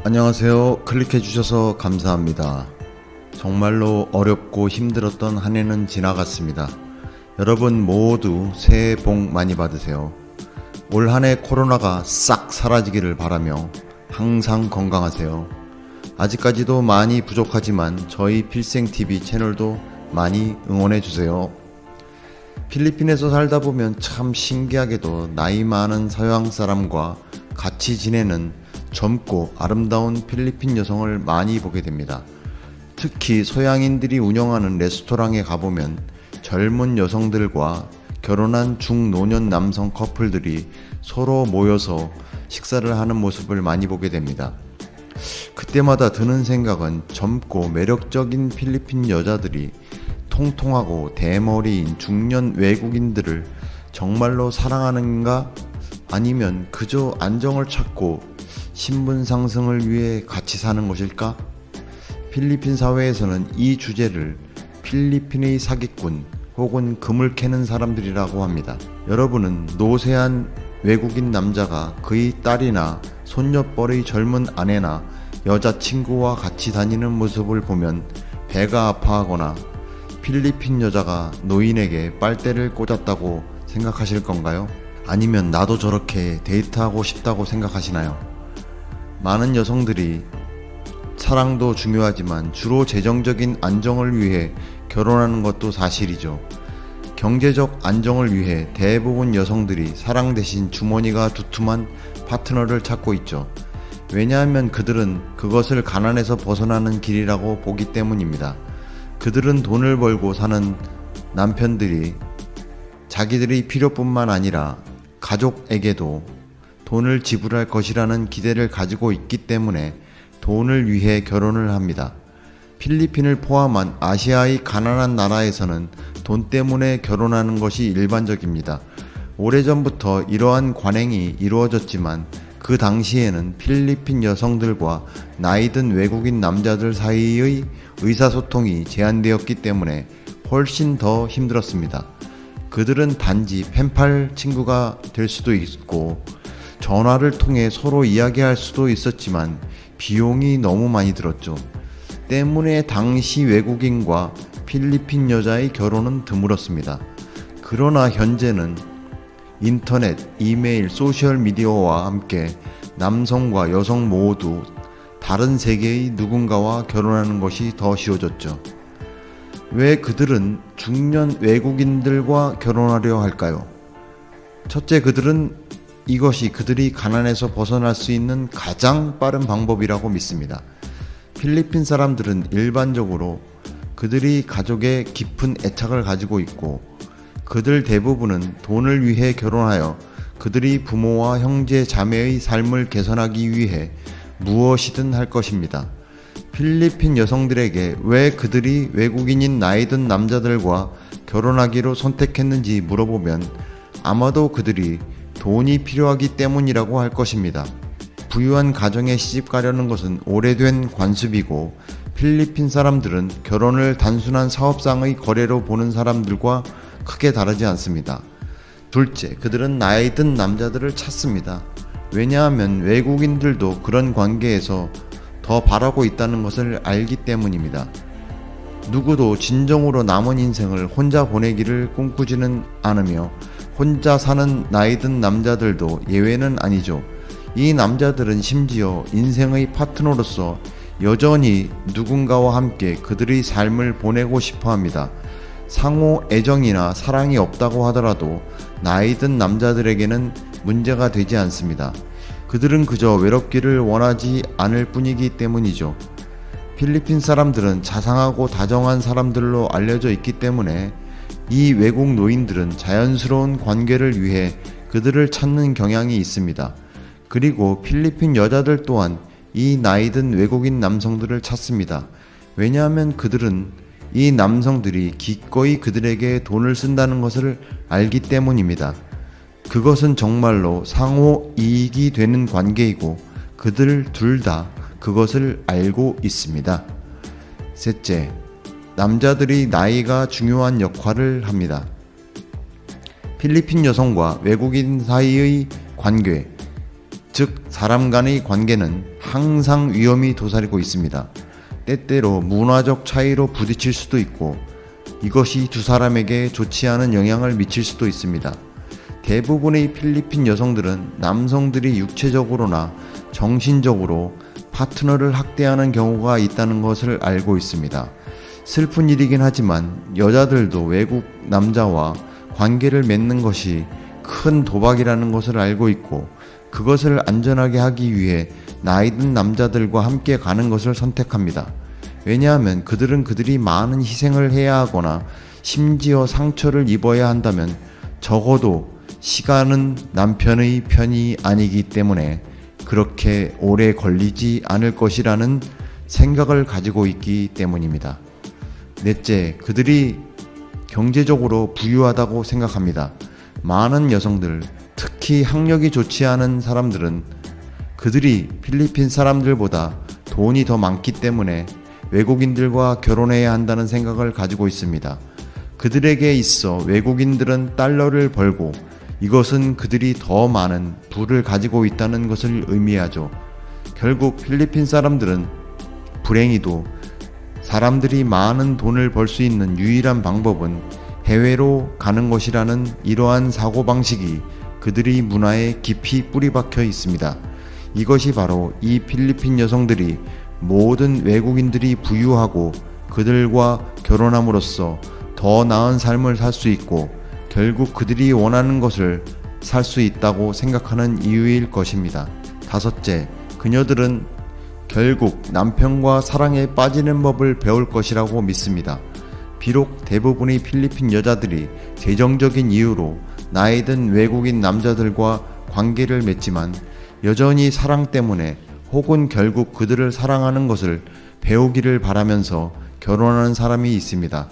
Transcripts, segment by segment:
안녕하세요. 클릭해 주셔서 감사합니다. 정말로 어렵고 힘들었던 한 해는 지나갔습니다. 여러분 모두 새해 복 많이 받으세요. 올 한 해 코로나가 싹 사라지기를 바라며 항상 건강하세요. 아직까지도 많이 부족하지만 저희 필생TV 채널도 많이 응원해 주세요. 필리핀에서 살다 보면 참 신기하게도 나이 많은 서양 사람과 같이 지내는 젊고 아름다운 필리핀 여성을 많이 보게 됩니다. 특히 서양인들이 운영하는 레스토랑에 가보면 젊은 여성들과 결혼한 중노년 남성 커플들이 서로 모여서 식사를 하는 모습을 많이 보게 됩니다. 그때마다 드는 생각은 젊고 매력적인 필리핀 여자들이 통통하고 대머리인 중년 외국인들을 정말로 사랑하는가, 아니면 그저 안정을 찾고 신분 상승을 위해 같이 사는 것일까? 필리핀 사회에서는 이 주제를 필리핀의 사기꾼 혹은 금을 캐는 사람들이라고 합니다. 여러분은 노쇠한 외국인 남자가 그의 딸이나 손녀뻘의 젊은 아내나 여자친구와 같이 다니는 모습을 보면 배가 아파하거나 필리핀 여자가 노인에게 빨대를 꽂았다고 생각하실 건가요? 아니면 나도 저렇게 데이트하고 싶다고 생각하시나요? 많은 여성들이 사랑도 중요하지만 주로 재정적인 안정을 위해 결혼하는 것도 사실이죠. 경제적 안정을 위해 대부분 여성들이 사랑 대신 주머니가 두툼한 파트너를 찾고 있죠. 왜냐하면 그들은 그것을 가난에서 벗어나는 길이라고 보기 때문입니다. 그들은 돈을 벌고 사는 남편들이 자기들의 필요뿐만 아니라 가족에게도 돈을 지불할 것이라는 기대를 가지고 있기 때문에 돈을 위해 결혼을 합니다. 필리핀을 포함한 아시아의 가난한 나라에서는 돈 때문에 결혼하는 것이 일반적입니다. 오래전부터 이러한 관행이 이루어졌지만 그 당시에는 필리핀 여성들과 나이든 외국인 남자들 사이의 의사소통이 제한되었기 때문에 훨씬 더 힘들었습니다. 그들은 단지 펜팔 친구가 될 수도 있고 전화를 통해 서로 이야기할 수도 있었지만 비용이 너무 많이 들었죠. 때문에 당시 외국인과 필리핀 여자의 결혼은 드물었습니다. 그러나 현재는 인터넷, 이메일, 소셜미디어와 함께 남성과 여성 모두 다른 세계의 누군가와 결혼하는 것이 더 쉬워졌죠. 왜 그들은 중년 외국인들과 결혼하려 할까요? 첫째, 이것이 그들이 가난에서 벗어날 수 있는 가장 빠른 방법이라고 믿습니다. 필리핀 사람들은 일반적으로 그들이 가족에 깊은 애착을 가지고 있고 그들 대부분은 돈을 위해 결혼하여 그들이 부모와 형제 자매의 삶을 개선하기 위해 무엇이든 할 것입니다. 필리핀 여성들에게 왜 그들이 외국인인 나이든 남자들과 결혼하기로 선택했는지 물어보면 아마도 그들이 돈이 필요하기 때문이라고 할 것입니다. 부유한 가정에 시집가려는 것은 오래된 관습이고 필리핀 사람들은 결혼을 단순한 사업상의 거래로 보는 사람들과 크게 다르지 않습니다. 둘째, 그들은 나이든 남자들을 찾습니다. 왜냐하면 외국인들도 그런 관계에서 더 바라고 있다는 것을 알기 때문입니다. 누구도 진정으로 남은 인생을 혼자 보내기를 꿈꾸지는 않으며 혼자 사는 나이든 남자들도 예외는 아니죠. 이 남자들은 심지어 인생의 파트너로서 여전히 누군가와 함께 그들의 삶을 보내고 싶어 합니다. 상호 애정이나 사랑이 없다고 하더라도 나이든 남자들에게는 문제가 되지 않습니다. 그들은 그저 외롭기를 원하지 않을 뿐이기 때문이죠. 필리핀 사람들은 자상하고 다정한 사람들로 알려져 있기 때문에 이 외국 노인들은 자연스러운 관계를 위해 그들을 찾는 경향이 있습니다. 그리고 필리핀 여자들 또한 이 나이든 외국인 남성들을 찾습니다. 왜냐하면 그들은 이 남성들이 기꺼이 그들에게 돈을 쓴다는 것을 알기 때문입니다. 그것은 정말로 상호 이익이 되는 관계이고 그들 둘 다 그것을 알고 있습니다. 셋째, 남자들이 나이가 중요한 역할을 합니다. 필리핀 여성과 외국인 사이의 관계, 즉 사람 간의 관계는 항상 위험이 도사리고 있습니다. 때때로 문화적 차이로 부딪힐 수도 있고 이것이 두 사람에게 좋지 않은 영향을 미칠 수도 있습니다. 대부분의 필리핀 여성들은 남성들이 육체적으로나 정신적으로 파트너를 학대하는 경우가 있다는 것을 알고 있습니다. 슬픈 일이긴 하지만 여자들도 외국 남자와 관계를 맺는 것이 큰 도박이라는 것을 알고 있고 그것을 안전하게 하기 위해 나이든 남자들과 함께 가는 것을 선택합니다. 왜냐하면 그들은 그들이 많은 희생을 해야 하거나 심지어 상처를 입어야 한다면 적어도 시간은 남편의 편이 아니기 때문에 그렇게 오래 걸리지 않을 것이라는 생각을 가지고 있기 때문입니다. 넷째, 그들이 경제적으로 부유하다고 생각합니다. 많은 여성들, 특히 학력이 좋지 않은 사람들은 그들이 필리핀 사람들보다 돈이 더 많기 때문에 외국인들과 결혼해야 한다는 생각을 가지고 있습니다. 그들에게 있어 외국인들은 달러를 벌고 이것은 그들이 더 많은 부를 가지고 있다는 것을 의미하죠. 결국 필리핀 사람들은 불행히도 사람들이 많은 돈을 벌 수 있는 유일한 방법은 해외로 가는 것이라는 이러한 사고방식이 그들의 문화에 깊이 뿌리박혀 있습니다. 이것이 바로 이 필리핀 여성들이 모든 외국인들이 부유하고 그들과 결혼함으로써 더 나은 삶을 살 수 있고 결국 그들이 원하는 것을 살 수 있다고 생각하는 이유일 것입니다. 다섯째, 그녀들은 결국 남편과 사랑에 빠지는 법을 배울 것이라고 믿습니다. 비록 대부분의 필리핀 여자들이 재정적인 이유로 나이든 외국인 남자들과 관계를 맺지만 여전히 사랑 때문에 혹은 결국 그들을 사랑하는 것을 배우기를 바라면서 결혼하는 사람이 있습니다.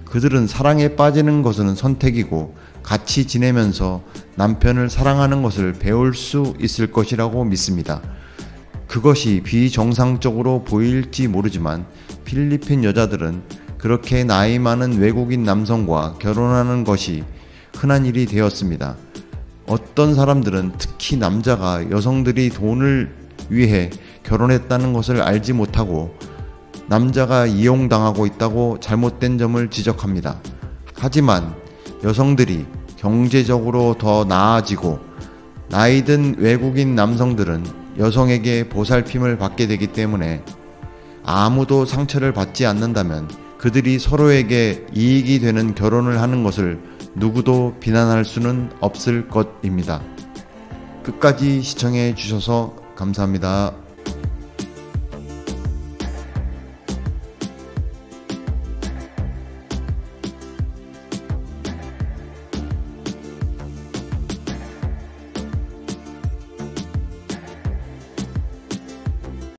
그들은 사랑에 빠지는 것은 선택이고 같이 지내면서 남편을 사랑하는 것을 배울 수 있을 것이라고 믿습니다. 그것이 비정상적으로 보일지 모르지만 필리핀 여자들은 그렇게 나이 많은 외국인 남성과 결혼하는 것이 흔한 일이 되었습니다. 어떤 사람들은 특히 남자가 여성들이 돈을 위해 결혼했다는 것을 알지 못하고 남자가 이용당하고 있다고 잘못된 점을 지적합니다. 하지만 여성들이 경제적으로 더 나아지고 나이든 외국인 남성들은 여성에게 보살핌을 받게 되기 때문에 아무도 상처를 받지 않는다면 그들이 서로에게 이익이 되는 결혼을 하는 것을 누구도 비난할 수는 없을 것입니다. 끝까지 시청해 주셔서 감사합니다.